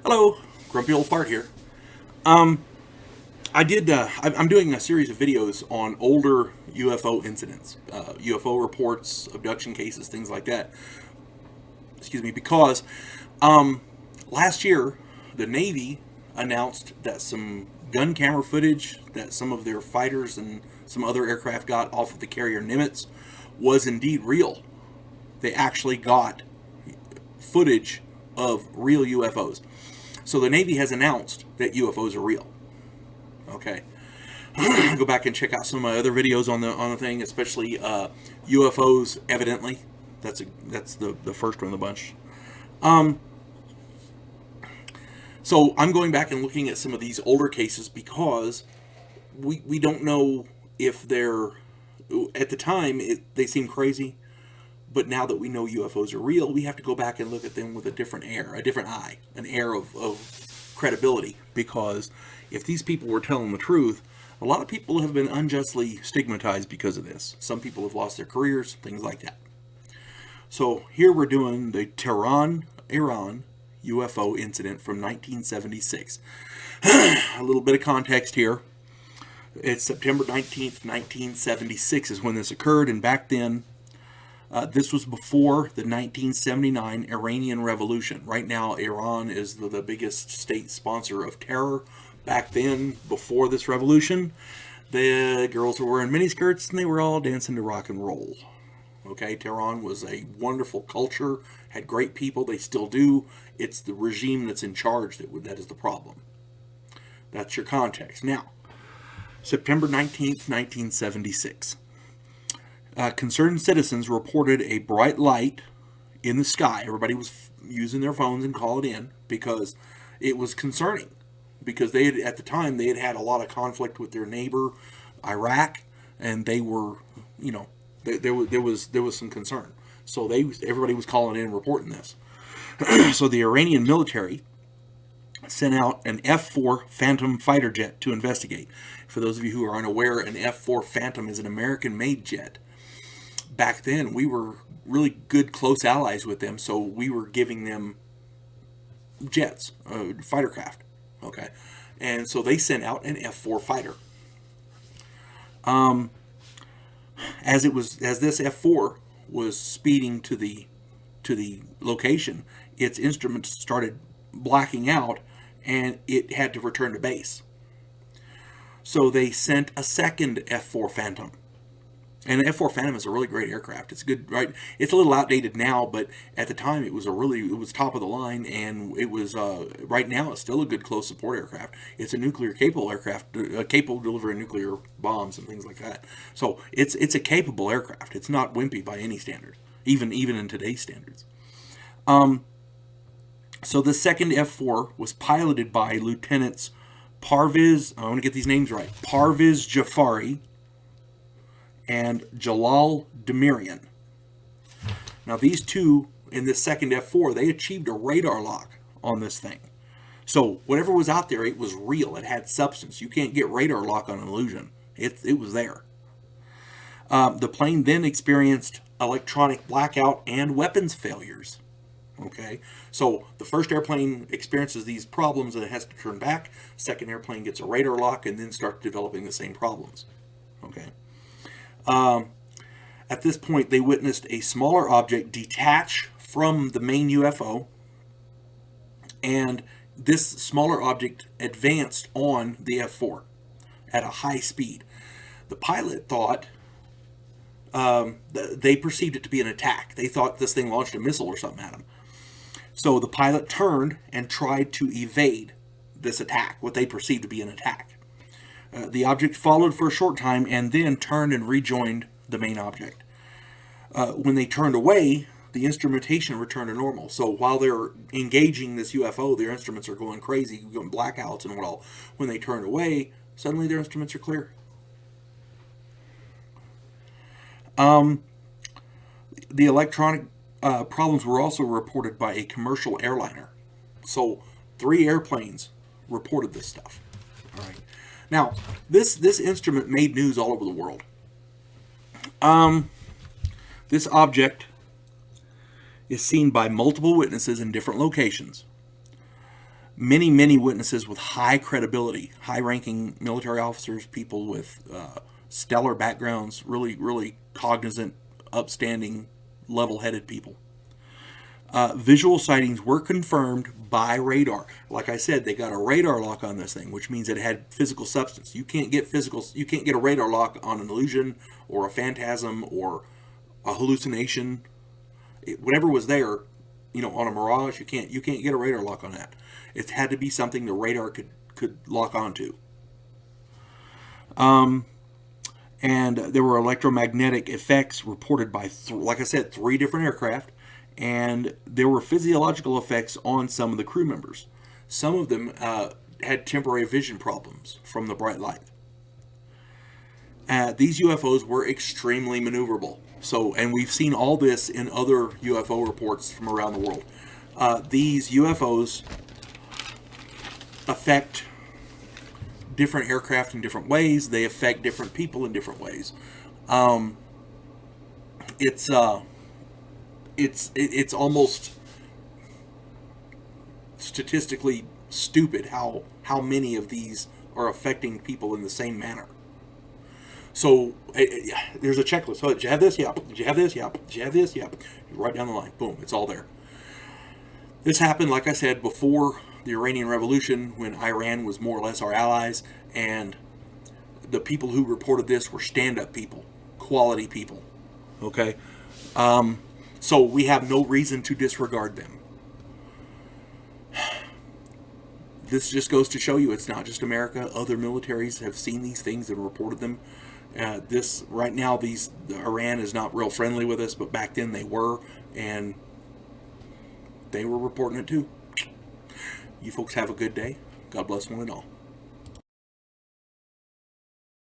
Hello, grumpy old fart here. I'm doing a series of videos on older UFO incidents, UFO reports, abduction cases, things like that. Excuse me, because last year the Navy announced that some gun camera footage that some of their fighters and some other aircraft got off of the carrier Nimitz was indeed real. They actually got footage of real UFOs. So the Navy has announced that UFOs are real. Okay, go back and check out some of my other videos on the thing, especially UFOs. Evidently, that's the first one of the bunch. So I'm going back and looking at some of these older cases because we don't know if they're at the time they seem crazy, but now that we know UFOs are real, we have to go back and look at them with a different air, a different eye, an air of credibility. Because if these people were telling the truth, a lot of people have been unjustly stigmatized because of this. Some people have lost their careers, things like that. So here we're doing the Tehran, Iran UFO incident from 1976. A little bit of context here. It's September 19th, 1976 is when this occurred, and back then, this was before the 1979 Iranian Revolution. Right now, Iran is the biggest state sponsor of terror. Back then, before this revolution, the girls were wearing miniskirts and they were all dancing to rock and roll. Okay, Tehran was a wonderful culture, had great people, they still do. It's the regime that's in charge that is the problem. That's your context. Now, September 19th, 1976. Concerned citizens reported a bright light in the sky. Everybody was using their phones and called it in because it was concerning. Because they had, at the time, they had had a lot of conflict with their neighbor, Iraq, and they were, there was some concern. So everybody was calling in and reporting this. So the Iranian military sent out an F-4 Phantom fighter jet to investigate. For those of you who are unaware, an F-4 Phantom is an American-made jet. Back then, we were really good, close allies with them, so we were giving them jets, fighter craft. Okay, and so they sent out an F-4 fighter. As this F-4 was speeding to the location, its instruments started blacking out, and it had to return to base. So they sent a second F-4 Phantom. And the F-4 Phantom is a really great aircraft. It's good, right? It's a little outdated now, but at the time it was top of the line, and it was right now it's still a good close support aircraft. It's a nuclear capable aircraft, capable of delivering nuclear bombs and things like that. So it's a capable aircraft. It's not wimpy by any standard, even in today's standards. So the second F-4 was piloted by Lieutenants Parviz. I want to get these names right. Parviz Jafari and Jalal Demirian. Now these two in this second F-4, they achieved a radar lock on this thing. So whatever was out there, it was real. It had substance. You can't get radar lock on an illusion. It was there. The plane then experienced electronic blackout and weapons failures. Okay, so the first airplane experiences these problems and it has to turn back. Second airplane gets a radar lock and then starts developing the same problems. Okay. At this point, they witnessed a smaller object detach from the main UFO, and this smaller object advanced on the F-4 at a high speed. The pilot thought they perceived it to be an attack. They thought this thing launched a missile or something at them. So the pilot turned and tried to evade this attack, what they perceived to be an attack. The object followed for a short time and then turned and rejoined the main object. When they turned away, the instrumentation returned to normal. So while they're engaging this UFO, their instruments are going crazy, going blackouts and all. When they turned away, suddenly their instruments are clear. The electronic problems were also reported by a commercial airliner. So 3 airplanes reported this stuff. All right. Now, this instrument made news all over the world. This object is seen by multiple witnesses in different locations. Many witnesses with high credibility, high-ranking military officers, people with stellar backgrounds, really cognizant, upstanding, level-headed people. Visual sightings were confirmed by radar. Like I said, they got a radar lock on this thing, which means it had physical substance. You can't get a radar lock on an illusion or a phantasm or a hallucination. Whatever was there, on a mirage, you can't get a radar lock on that. It had to be something the radar could lock onto. And there were electromagnetic effects reported by, like I said, 3 different aircraft. And there were physiological effects on some of the crew members. Some of them had temporary vision problems from the bright light. These UFOs were extremely maneuverable. And we've seen all this in other UFO reports from around the world. These UFOs affect different aircraft in different ways. They affect different people in different ways. It's almost statistically stupid how many of these are affecting people in the same manner. So there's a checklist. Oh, did you have this? Yeah. Did you have this? Yeah. Did you have this? Yeah. Right down the line. Boom. It's all there. This happened, like I said, before the Iranian Revolution, when Iran was more or less our allies, and the people who reported this were stand-up people, quality people. Okay? So we have no reason to disregard them. This just goes to show you it's not just America. Other militaries have seen these things and reported them. Right now, Iran is not real friendly with us, but back then they were, and they were reporting it too. You folks have a good day. God bless one and all.